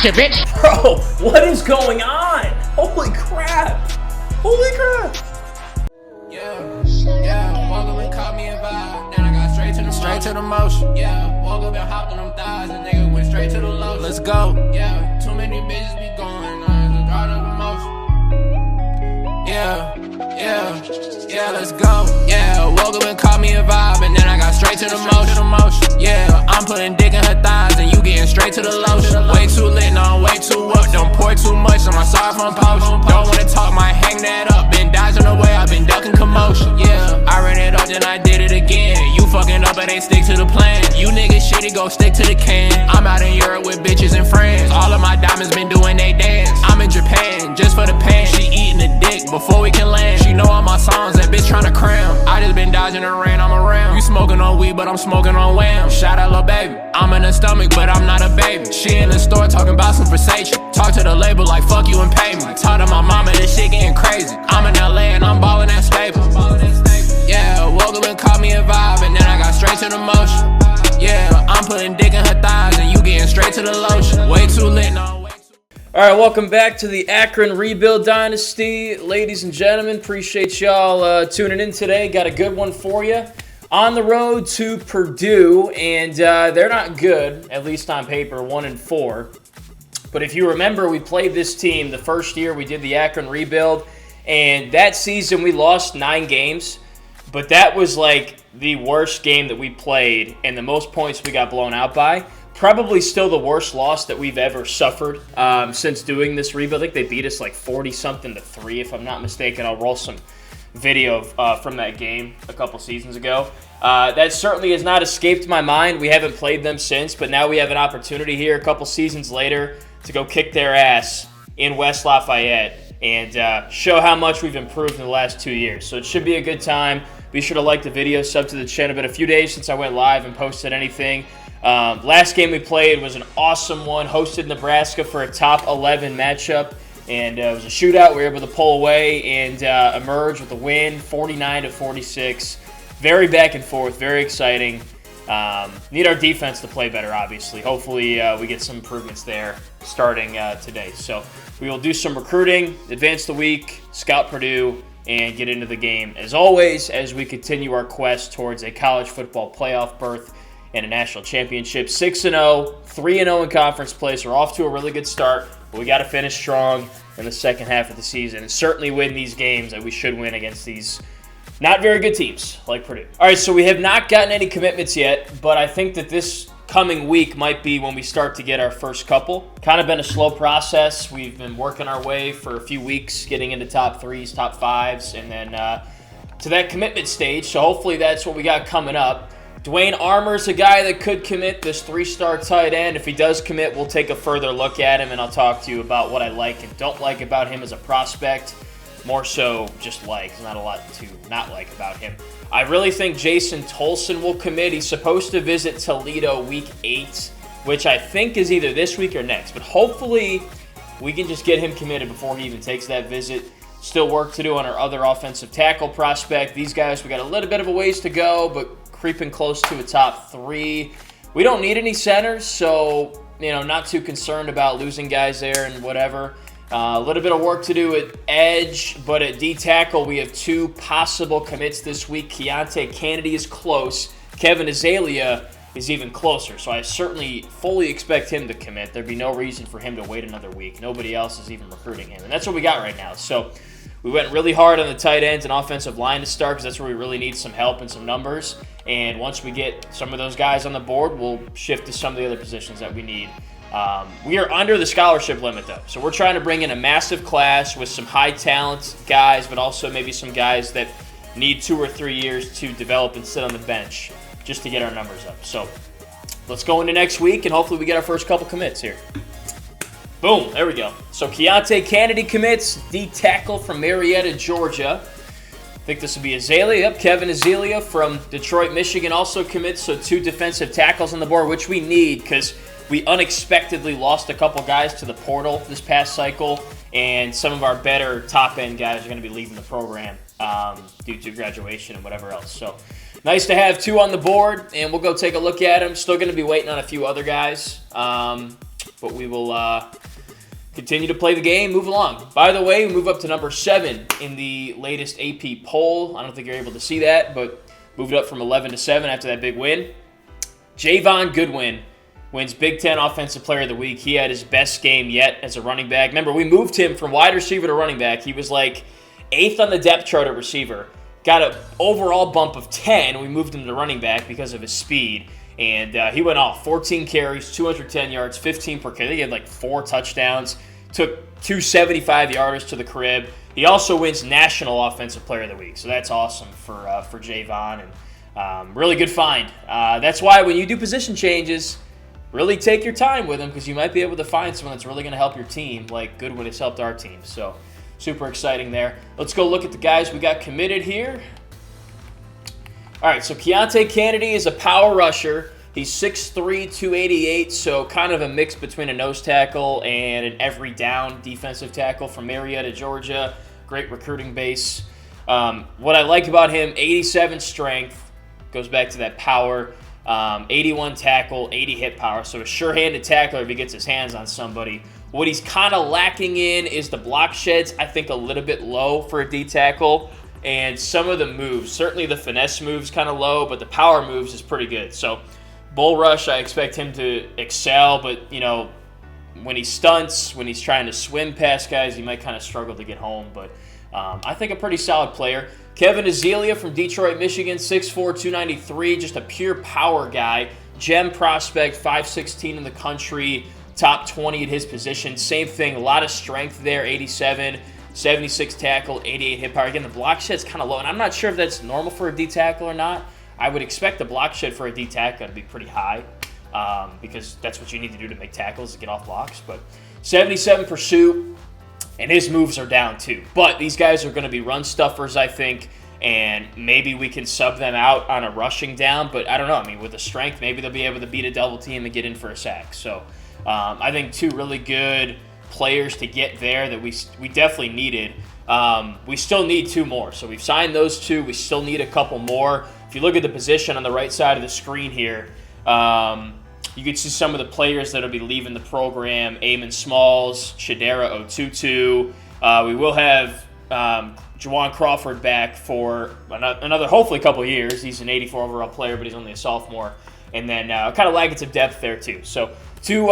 Gotcha, bitch. Bro, what is going on? Holy crap. Holy crap. Yeah, woke up and caught me a vibe. Then I got straight to the motion. Yeah, woke up and hopped on them thighs, and nigga went straight to the low. Let's go. Yeah, too many bitches be going on, just brought up emotion. Yeah, let's go. Yeah, woke up and caught me a vibe, and then I got straight to the motion. Yeah, I'm putting dick in her thighs, and you getting straight to the lotion. Way too lit, no, I'm way too up. Don't pour too much, I'm sorry from potion. Don't wanna talk, might hang that up. Been dodging away, I've been ducking commotion. Yeah, I ran it up, then I did it again. You fucking up, but ain't stick to the plan. You niggas shitty, go stick to the can. I'm out in Europe with bitches and friends. All of my diamonds been doing they dance. I'm in Japan, just for the pan. She eating the dick before we can land. She know all my songs, that bitch tryna cram. I just been dodging the rain, I'm around. You smoking on weed, but I'm smoking on wham. Shout out lil' baby, I'm in her stomach, but I'm not a baby. She in the store talking about some Versace. Talk to the label like fuck you and pay me. Talk to my mama, this shit getting crazy. I'm in LA and I'm ballin' at Staples. Yeah, woke up and caught me a vibe, and then I got straight to the motion. Yeah, I'm putting dick in her thighs, and you getting straight to the lotion. Way too lit, no. All right, welcome back to the Akron Rebuild Dynasty. Ladies and gentlemen, appreciate y'all tuning in today. Got a good one for you. On the road to Purdue, and they're not good, at least on paper, 1-4. But if you remember, we played this team the first year we did the Akron Rebuild, and that season we lost 9 games. But that was like the worst game that we played and the most points we got blown out by. Probably still the worst loss that we've ever suffered since doing this rebuild. I think they beat us like 40-something to 3, if I'm not mistaken. I'll roll some video from that game a couple seasons ago. That certainly has not escaped my mind. We haven't played them since, but now we have an opportunity here a couple seasons later to go kick their ass in West Lafayette and show how much we've improved in the last 2 years. So it should be a good time. Be sure to like the video, sub to the channel. Been a few days since I went live and posted anything. Last game we played was an awesome one. Hosted Nebraska for a top 11 matchup, and it was a shootout. We were able to pull away and emerge with a win, 49-46. Very back and forth, very exciting. Need our defense to play better, obviously. Hopefully we get some improvements there starting today. So we will do some recruiting, advance the week, scout Purdue, and get into the game, as always, as we continue our quest towards a college football playoff berth and a national championship. 6-0, 3-0 in conference play, so we're off to a really good start, but we got to finish strong in the second half of the season and certainly win these games that we should win against these not very good teams like Purdue. All right, so we have not gotten any commitments yet, but I think that this coming week might be when we start to get our first couple. Kind of been a slow process. We've been working our way for a few weeks, getting into top 3s, top 5s, and then to that commitment stage. So hopefully that's what we got coming up. Dwayne Armour's a guy that could commit, this 3-star tight end. If he does commit, we'll take a further look at him, and I'll talk to you about what I like and don't like about him as a prospect. More so just like, there's not a lot to not like about him. I really think Jason Tolson will commit. He's supposed to visit Toledo week 8, which I think is either this week or next. But hopefully we can just get him committed before he even takes that visit. Still work to do on our other offensive tackle prospect. These guys, we got a little bit of a ways to go, but creeping close to a top 3. We don't need any centers, so not too concerned about losing guys there and whatever. A little bit of work to do at edge, but at D-tackle, we have 2 possible commits this week. Keontae Kennedy is close. Kevin Azalea is even closer, so I certainly fully expect him to commit. There'd be no reason for him to wait another week. Nobody else is even recruiting him, and that's what we got right now. So we went really hard on the tight ends and offensive line to start because that's where we really need some help and some numbers. And once we get some of those guys on the board, we'll shift to some of the other positions that we need. We are under the scholarship limit, though. So we're trying to bring in a massive class with some high-talent guys, but also maybe some guys that need 2 or 3 years to develop and sit on the bench just to get our numbers up. So let's go into next week, and hopefully we get our first couple commits here. Boom, there we go. So Keontae Kennedy commits, D-tackle from Marietta, Georgia. I think this will be Azalea. Yep, Kevin Azalea from Detroit, Michigan also commits. So 2 defensive tackles on the board, which we need because we unexpectedly lost a couple guys to the portal this past cycle, and some of our better top-end guys are going to be leaving the program due to graduation and whatever else. So nice to have 2 on the board, and we'll go take a look at them. Still going to be waiting on a few other guys. but we will continue to play the game, move along. By the way, we move up to number 7 in the latest AP poll. I don't think you're able to see that, but moved up from 11 to 7 after that big win. Javon Goodwin wins Big Ten Offensive Player of the Week. He had his best game yet as a running back. Remember, we moved him from wide receiver to running back. He was like 8th on the depth chart at receiver. Got an overall bump of 10. We moved him to running back because of his speed. And he went off. 14 carries, 210 yards, 15 per carry. He had like 4 touchdowns. Took 2 75-yarders to the crib. He also wins National Offensive Player of the Week. So that's awesome for Javon. And really good find. That's why when you do position changes, really take your time with them because you might be able to find someone that's really going to help your team like Goodwin has helped our team. So super exciting there. Let's go look at the guys we got committed here. All right, so Keontae Kennedy is a power rusher. He's 6'3", 288, so kind of a mix between a nose tackle and an every down defensive tackle from Marietta, Georgia. Great recruiting base. What I like about him, 87 strength, goes back to that power. 81 tackle, 80 hit power, so a sure-handed tackler if he gets his hands on somebody. What he's kind of lacking in is the block sheds, I think a little bit low for a D tackle, and some of the moves. Certainly the finesse moves kind of low, but the power moves is pretty good. So bull rush, I expect him to excel, but when he stunts, when he's trying to swim past guys, he might kind of struggle to get home, but I think a pretty solid player. Kevin Azealia from Detroit, Michigan, 6'4", 293, just a pure power guy. Gem prospect, 5'16" in the country, top 20 at his position. Same thing, a lot of strength there, 87, 76 tackle, 88 hit power. Again, the block shed's kind of low, and I'm not sure if that's normal for a D tackle or not. I would expect the block shed for a D tackle to be pretty high because that's what you need to do to make tackles, to get off blocks. But 77 pursuit. And his moves are down too. But these guys are going to be run stuffers, I think, and maybe we can sub them out on a rushing down. But I don't know. I mean, with the strength, maybe they'll be able to beat a double team and get in for a sack. So I think 2 really good players to get there that we definitely needed. We still need 2 more. So we've signed those 2. We still need a couple more. If you look at the position on the right side of the screen here, you can see some of the players that will be leaving the program. Eamon Smalls, Chidera Otutu. We will have Juwan Crawford back for another, hopefully, couple of years. He's an 84 overall player, but he's only a sophomore. And then kind of lagging some depth there, too. So two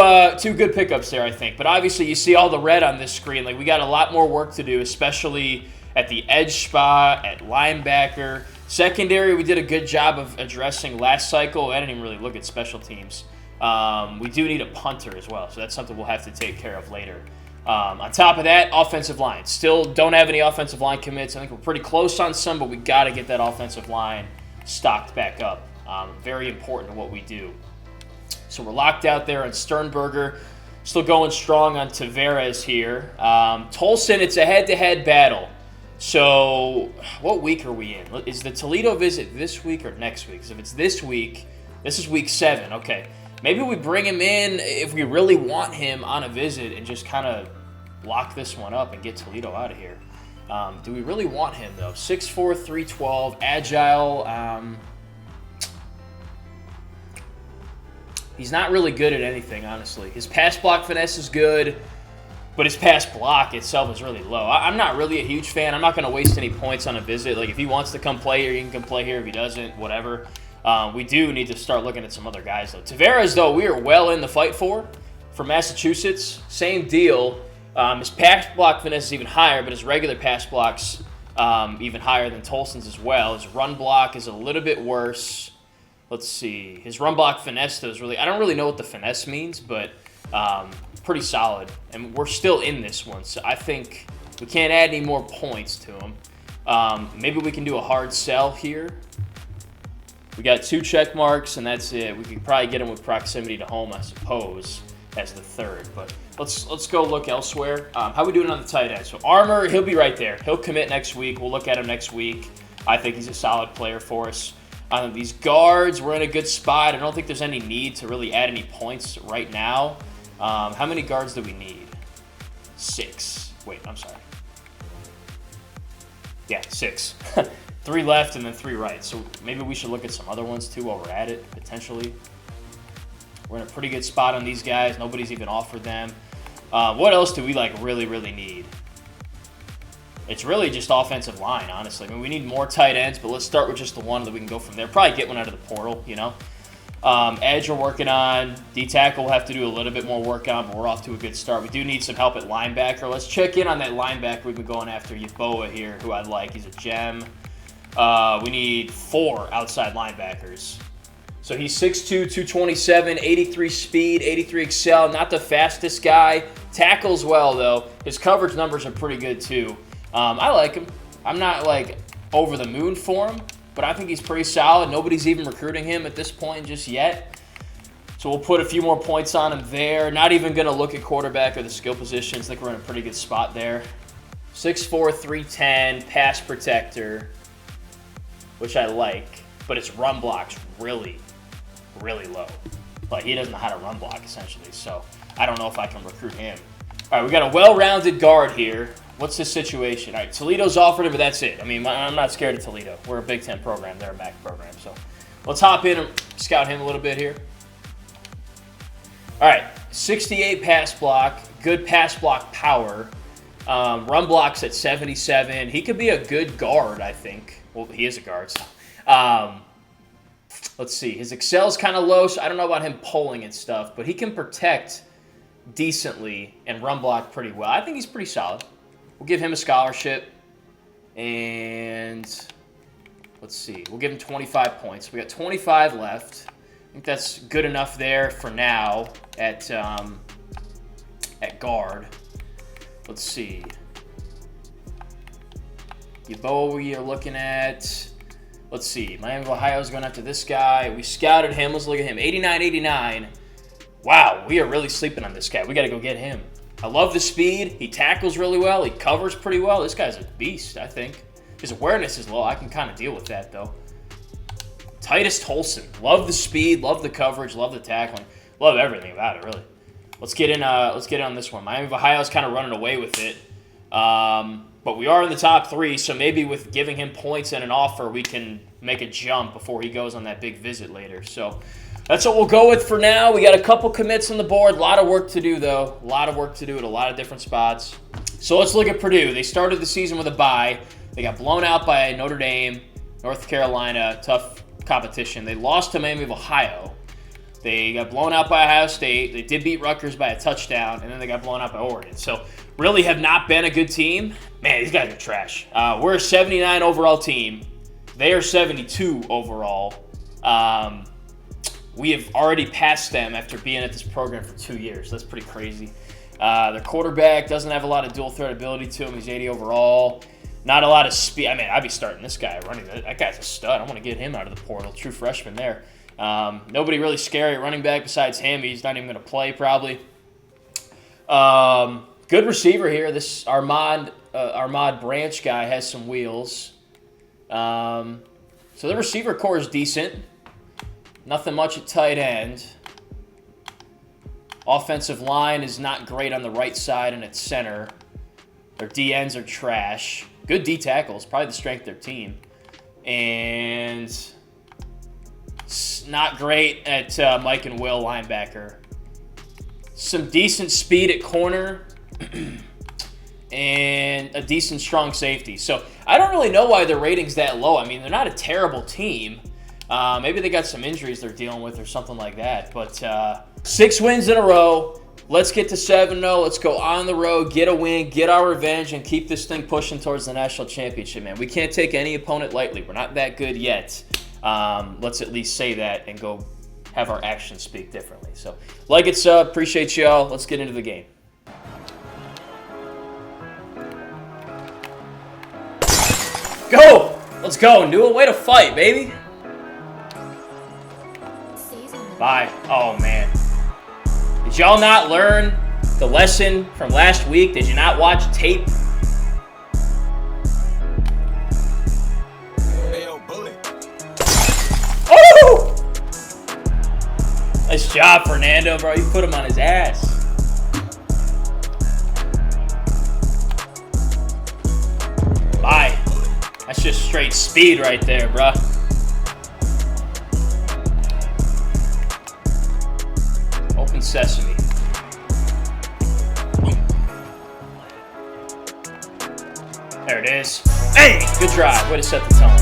good pickups there, I think. But obviously, you see all the red on this screen. Like, we got a lot more work to do, especially at the edge spot, at linebacker. Secondary, we did a good job of addressing last cycle. I didn't even really look at special teams. We do need a punter as well, so that's something we'll have to take care of later. On top of that, offensive line. Still don't have any offensive line commits. I think we're pretty close on some, but we got to get that offensive line stocked back up. Very important to what we do. So we're locked out there on Sternberger. Still going strong on Tavares here. Tolson, it's a head-to-head battle. So what week are we in? Is the Toledo visit this week or next week? Because if it's this week, this is week 7. Okay. Maybe we bring him in if we really want him on a visit and just kind of lock this one up and get Toledo out of here. Do we really want him, though? 6'4", 312, agile. He's not really good at anything, honestly. His pass block finesse is good, but his pass block itself is really low. I'm not really a huge fan. I'm not going to waste any points on a visit. Like, if he wants to come play here, he can come play here. If he doesn't, whatever. We do need to start looking at some other guys, though. Tavares, though, we are well in the fight for Massachusetts. Same deal. His pass block finesse is even higher, but his regular pass block's even higher than Tolson's as well. His run block is a little bit worse. Let's see. His run block finesse, though, is really... I don't really know what the finesse means, but pretty solid. And we're still in this one, so I think we can't add any more points to him. Maybe we can do a hard sell here. We got 2 check marks, and that's it. We could probably get him with proximity to home, I suppose, as the 3rd. But let's go look elsewhere. How we doing on the tight end? So Armour, he'll be right there. He'll commit next week. We'll look at him next week. I think he's a solid player for us. These guards, we're in a good spot. I don't think there's any need to really add any points right now. How many guards do we need? 6. Wait, I'm sorry. Yeah, 6. 3 left and then 3 right. So maybe we should look at some other ones too while we're at it, potentially. We're in a pretty good spot on these guys. Nobody's even offered them. What else do we really need? It's really just offensive line, honestly. I mean, we need more tight ends, but let's start with just the one that we can go from there. Probably get one out of the portal, you know. Edge we're working on. D-tackle we'll have to do a little bit more work on, but we're off to a good start. We do need some help at linebacker. Let's check in on that linebacker we've been going after, Yeboah here, who I like. He's a gem. We need 4 outside linebackers. So he's 6'2", 227, 83 speed, 83 excel. Not the fastest guy. Tackles well, though. His coverage numbers are pretty good, too. I like him. I'm not, over the moon for him, but I think he's pretty solid. Nobody's even recruiting him at this point just yet. So we'll put a few more points on him there. Not even going to look at quarterback or the skill positions. I think we're in a pretty good spot there. 6'4", 310, pass protector, which I like, but his run block's really low. He doesn't know how to run block, essentially, so I don't know if I can recruit him. All right, we got a well-rounded guard here. What's the situation? All right, Toledo's offered him, but that's it. I mean, I'm not scared of Toledo. We're a Big Ten program. They're a MAC program. So let's hop in and scout him a little bit here. All right, 68 pass block, good pass block power. Run blocks at 77. He could be a good guard, I think. Well, he is a guard. So. Let's see. His excel's kind of low, so I don't know about him pulling and stuff, but he can protect decently and run block pretty well. I think he's pretty solid. We'll give him a scholarship, and let's see. We'll give him 25 points. We got 25 left. I think that's good enough there for now at guard. Let's see. Yeboah we are looking at. Let's see. Miami of Ohio's going after this guy. We scouted him. Let's look at him. 89-89. Wow, we are really sleeping on this guy. We got to go get him. I love the speed. He tackles really well. He covers pretty well. This guy's a beast, I think. His awareness is low. I can kind of deal with that, though. Titus Tolson. Love the speed. Love the coverage. Love the tackling. Love everything about it, really. Let's get in on this one. Miami of Ohio's kind of running away with it. But we are in the top 3, so maybe with giving him points and an offer, we can make a jump before he goes on that big visit later. So that's what we'll go with for now. We got a couple commits on the board. A lot of work to do, though. A lot of work to do at a lot of different spots. So let's look at Purdue. They started the season with a bye. They got blown out by Notre Dame, North Carolina. Tough competition. They lost to Miami of Ohio. They got blown out by Ohio State. They did beat Rutgers by a touchdown, and then they got blown out by Oregon. So really have not been a good team. Man, these guys are trash. We're a 79 overall team. They are 72 overall. We have already passed them after being at this program for 2 years. That's pretty crazy. Their quarterback doesn't have a lot of dual threat ability to him. He's 80 overall. Not a lot of speed. I mean, I'd be starting this guy running. That guy's a stud. I want to get him out of the portal. True freshman there. Nobody really scary at running back besides him. He's not even going to play probably. Good receiver here. This Armand Branch guy has some wheels. So the receiver core is decent. Nothing much at tight end. Offensive line is not great on the right side and at center. Their D-ends are trash. Good D tackles, probably the strength of their team. And not great at Mike and Will linebacker. Some decent speed at corner. And a decent strong safety. So I don't really know why their rating's that low. I mean, they're not a terrible team. Maybe they got some injuries they're dealing with or something like that. But 6 wins in a row. Let's get to 7-0. Let's go on the road, get a win, get our revenge, and keep this thing pushing towards the national championship, man. We can't take any opponent lightly. We're not that good yet. Let's at least say that and go have our actions speak differently. So like it, sub. Appreciate y'all. Let's get into the game. Go! Let's go. New way to fight, baby. Bye. Oh, man. Did y'all not learn the lesson from last week? Did you not watch tape? Oh! Nice job, Fernando, bro. You put him on his ass. Bye. That's just straight speed right there, bruh. open sesame. There it is. Hey, good drive. Way to set the tone.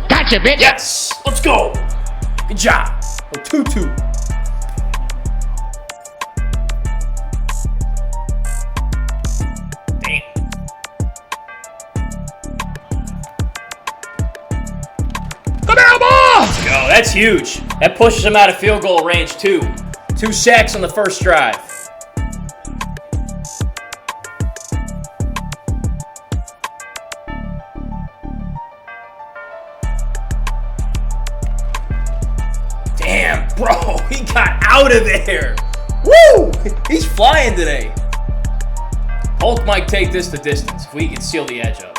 Gotcha, bitch. Yes, let's go. Good job. A 2-2. Damn. Come on, ball. Let's go. That's huge. That pushes him out of field goal range too. 2 sacks on the first drive. Damn, bro, he got out of there. Woo! He's flying today. Hulk might take this the distance if we can seal the edge up.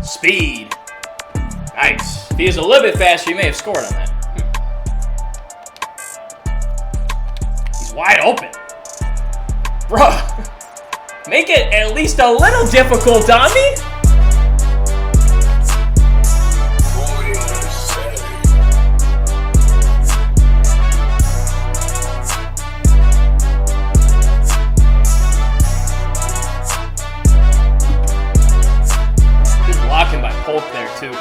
Speed. Nice. If he is a little bit faster, he may have scored on that. He's wide open. Bro, make it at least a little difficult on me. Blocking by Polk there too.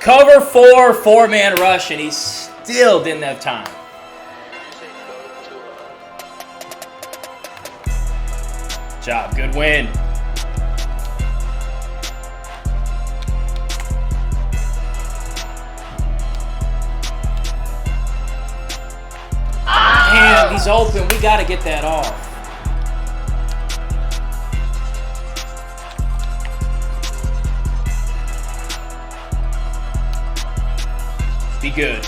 Cover 4, 4-man rush, and he still didn't have time. Good job, good win. Damn, he's open. We got to get that off. Be good.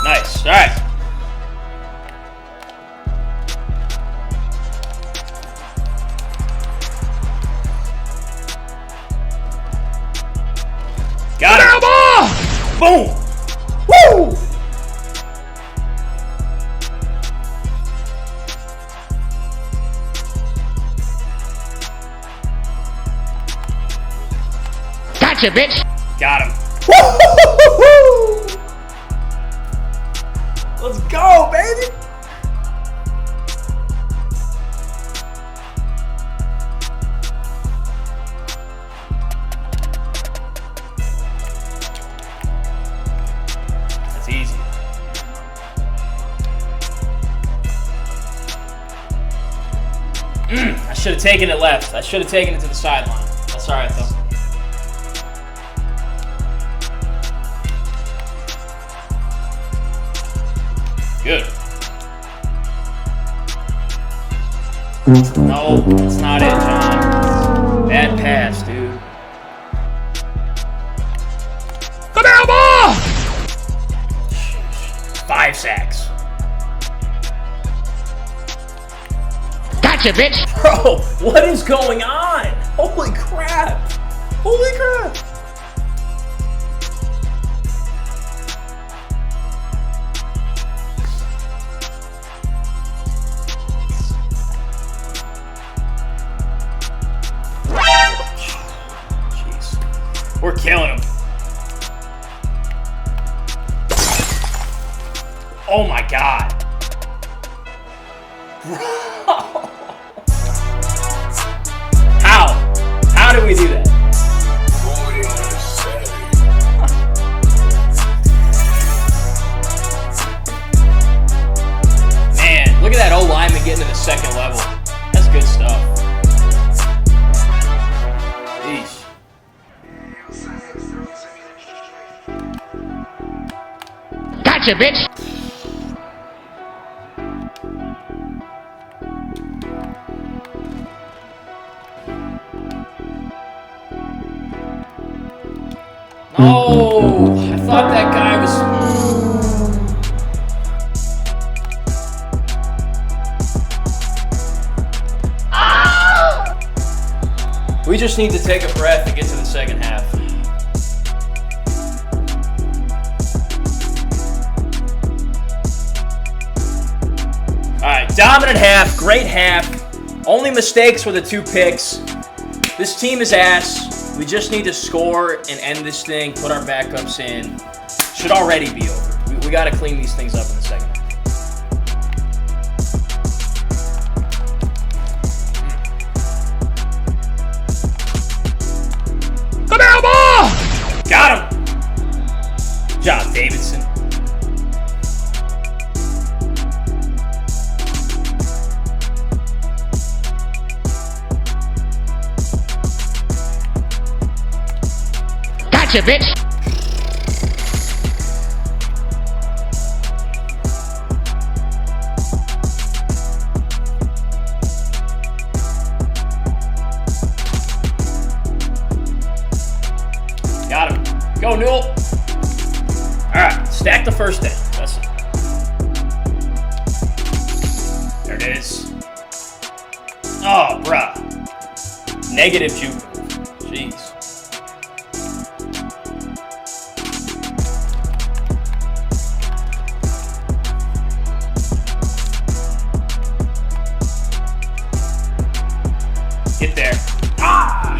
Nice. All right. Got it. Boom. Woo! Gotcha, bitch. Got him. Woo-hoo-hoo-hoo-hoo! Let's go, baby. That's easy. I should have taken it left. I should have taken it to the sideline. That's all right, though. Good. No, that's not it, John. Bad pass, dude. Come on, ball! 5 sacks. Gotcha, bitch. Bro, what is going on? Holy crap. Holy crap. We're killing him. Oh my God. How do we do that? Man, look at that old lineman getting to the second level. That's good stuff. Eesh. Gotcha, bitch. Oh, I thought that guy was... We just need to take a breath and get to the second half. All right, dominant half, great half. Only mistakes were the 2 picks. This team is ass. We just need to score and end this thing, put our backups in. Should already be over. We got to clean these things up in the second half. Got him! Good job, Davidson. Gotcha, bitch. Got him. Go, Newell. All right, stack the first down. That's it. There it is. Oh, bruh. Negative juke move. Jeez. Get there. Ah!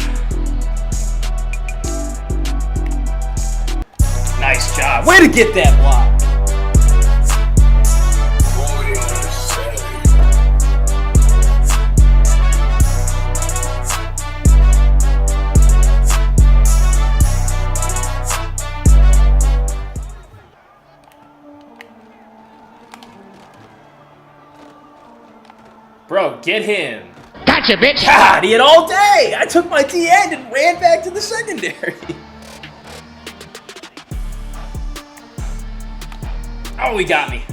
Nice job. Way to get that block. Bro, get him. Gotcha, bitch. God, he had all day. I took my D end and ran back to the secondary. Oh, he got me.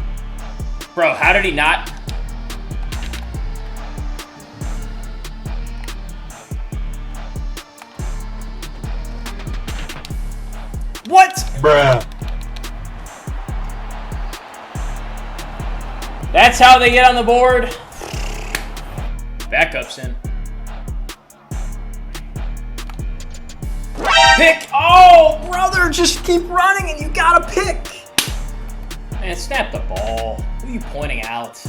Bro, how did he not? What? Bruh. That's how they get on the board. Backups in. Pick. Oh, brother, just keep running and you got to pick. Man, snap the ball. Who are you pointing out?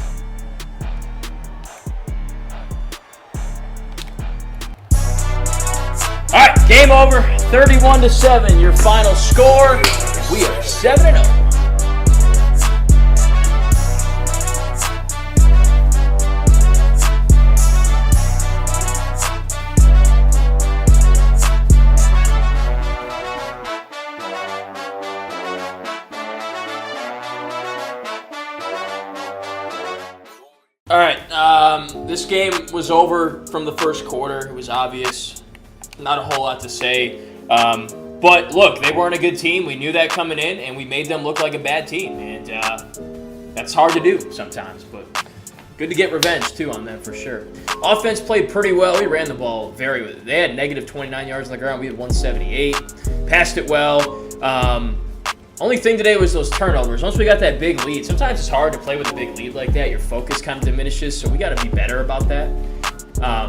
All right, game over. 31-7, your final score. We are 7-0. All right, this game was over from the first quarter. It was obvious. Not a whole lot to say. But look, they weren't a good team. We knew that coming in, and we made them look like a bad team. And that's hard to do sometimes, but good to get revenge, too, on them for sure. Offense played pretty well. We ran the ball very well. They had negative 29 yards on the ground. We had 178. Passed it well. Only thing today was those turnovers. Once we got that big lead, sometimes it's hard to play with a big lead like that. Your focus kind of diminishes, so we got to be better about that.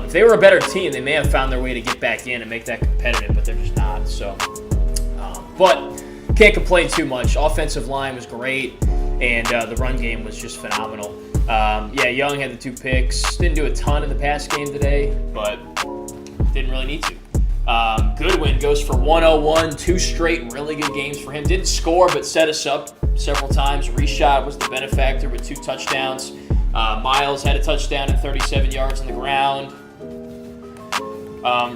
If they were a better team, they may have found their way to get back in and make that competitive, but they're just not. So, but can't complain too much. Offensive line was great, and the run game was just phenomenal. Yeah, Young had the 2 picks. Didn't do a ton in the pass game today, but didn't really need to. Goodwin goes for 101, 2 straight really good games for him. Didn't score, but set us up several times. Reshot was the benefactor with 2 touchdowns. Miles had a touchdown at 37 yards on the ground.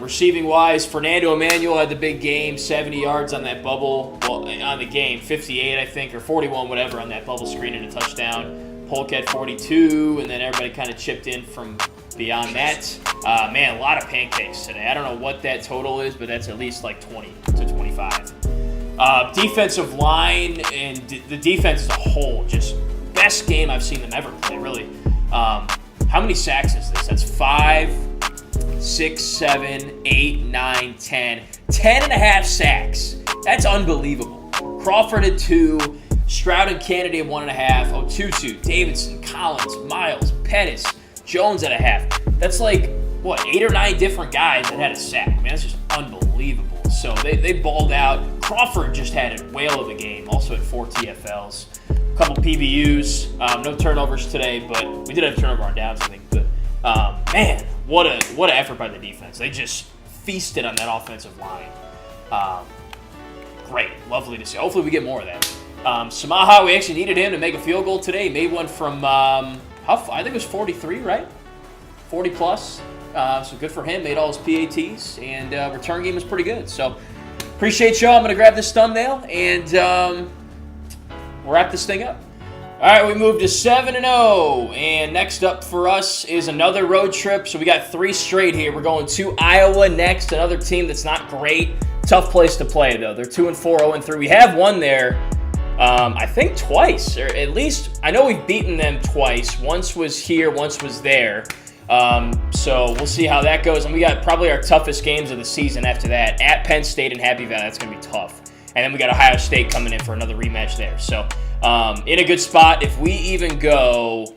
Receiving-wise, Fernando Emmanuel had the big game, 70 yards on that bubble. Well, on the game, 58, I think, or 41, whatever, on that bubble screen and a touchdown. Polk had 42, and then everybody kind of chipped in from beyond that. Man, a lot of pancakes today. I don't know what that total is, but that's at least like 20 to 25. Defensive line and the defense as a whole, just best game I've seen them ever play, really. How many sacks is this? That's 5, 6, 7, 8, 9, 10. 10 and a half sacks That's unbelievable. Crawford at 2, Stroud and Kennedy at 1.5, Otutu, Davidson, Collins, Miles, Pettis, Jones at 0.5. That's like, what, 8 or 9 different guys that had a sack. Man, that's just unbelievable. So they balled out. Crawford just had a whale of a game, also had 4 TFLs, a couple PBUs, no turnovers today, but we did have a turnover on downs, I think. But man, what an effort by the defense. They just feasted on that offensive line. Great, lovely to see. Hopefully we get more of that. Samaha, we actually needed him to make a field goal today. He made one from, I think it was 43, right? 40 plus. So good for him. Made all his PATs, and return game was pretty good. So appreciate y'all. I'm going to grab this thumbnail and wrap this thing up. All right, we moved to 7-0, and next up for us is another road trip. So we got 3 straight here. We're going to Iowa next, another team that's not great. Tough place to play, though. They're 2-4, 0-3. We have won there, I think, twice, or at least I know we've beaten them twice. Once was here, once was there. So we'll see how that goes. And we got probably our toughest games of the season after that. At Penn State and Happy Valley, that's going to be tough. And then we got Ohio State coming in for another rematch there. So in a good spot. If we even go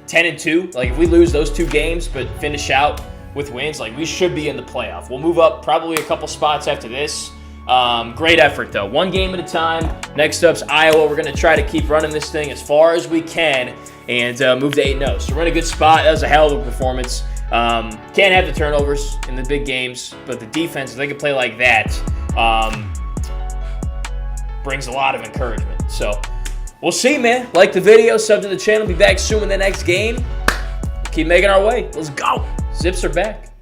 10-2, like if we lose those 2 games but finish out with wins, like we should be in the playoff. We'll move up probably a couple spots after this. Great effort, though. 1 game at a time. Next up's Iowa. We're going to try to keep running this thing as far as we can and move to 8-0. So we're in a good spot. That was a hell of a performance. Can't have the turnovers in the big games, but the defense, if they can play like that, brings a lot of encouragement. So we'll see, man. Like the video, sub to the channel. Be back soon in the next game. Keep making our way. Let's go. Zips are back.